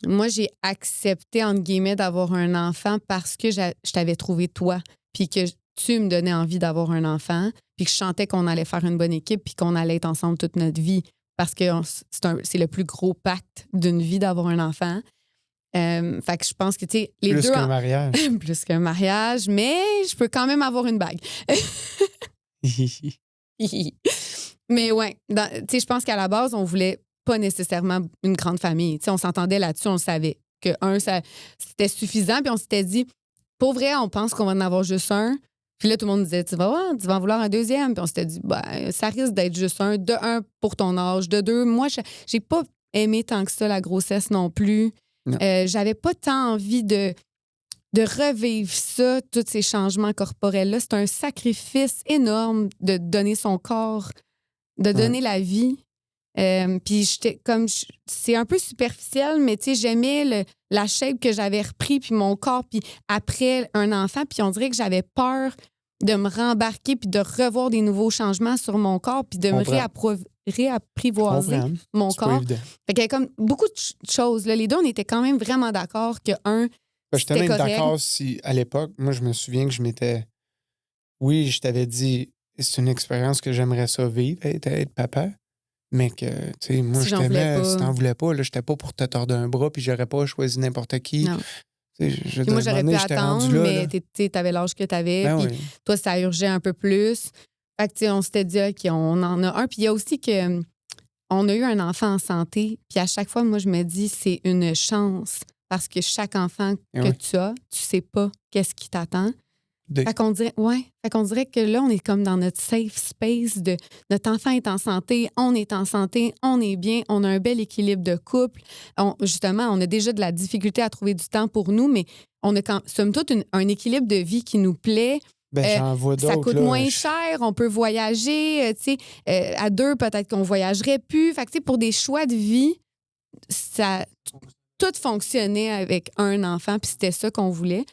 Moi, j'ai accepté, entre guillemets, d'avoir un enfant parce que je t'avais trouvé toi, puis que tu me donnais envie d'avoir un enfant, puis que je sentais qu'on allait faire une bonne équipe, puis qu'on allait être ensemble toute notre vie. Parce que c'est le plus gros pacte d'une vie d'avoir un enfant. Fait que je pense que, tu sais, les Plus deux... qu'un mariage. Plus qu'un mariage, mais je peux quand même avoir une bague. Mais ouais, tu sais, je pense qu'à la base, on voulait pas nécessairement une grande famille. Tu sais, on s'entendait là-dessus, on le savait. Que c'était suffisant, puis on s'était dit, pour vrai, on pense qu'on va en avoir juste un. Puis là, tout le monde disait, tu vas en vouloir un deuxième. Puis on s'était dit, ben, ça risque d'être juste un. De un, pour ton âge. De deux, moi, j'ai pas aimé tant que ça la grossesse non plus. J'avais pas tant envie de revivre ça, tous ces changements corporels-là. C'est un sacrifice énorme de donner son corps, de donner la vie. Puis j'étais comme... C'est un peu superficiel, mais tu sais, j'aimais la shape que j'avais repris, puis mon corps, puis après un enfant, puis on dirait que j'avais peur de me rembarquer puis de revoir des nouveaux changements sur mon corps puis de me réapprivoiser mon corps. Fait qu'il y avait comme beaucoup de choses. Là. Les deux, on était quand même vraiment d'accord que j'étais même d'accord si, à l'époque, moi, je me souviens que je m'étais... Oui, je t'avais dit, c'est une expérience que j'aimerais ça vivre, être papa. Mais que, tu sais, moi, si je t'aimais, si t'en voulais pas, là, j'étais pas pour te tordre un bras, puis j'aurais pas choisi n'importe qui. Non. Moi, j'aurais pu attendre, mais t'avais l'âge que t'avais, puis toi, ça urgeait un peu plus. Fait que, tu sais, on s'était dit, OK, on en a un. Puis il y a aussi que on a eu un enfant en santé, puis à chaque fois, moi, je me dis, c'est une chance, parce que chaque enfant que tu as, tu sais pas qu'est-ce qui t'attend. Fait qu'on dirait que là, on est comme dans notre safe space de notre enfant est en santé, on est en santé, on est bien, on a un bel équilibre de couple. Justement, on a déjà de la difficulté à trouver du temps pour nous, mais on a somme toute un équilibre de vie qui nous plaît. J'en vois d'autres. Ça coûte moins cher, on peut voyager. À deux, peut-être qu'on voyagerait plus. Fait que, pour des choix de vie, ça tout fonctionnait avec un enfant, puis c'était ça qu'on voulait.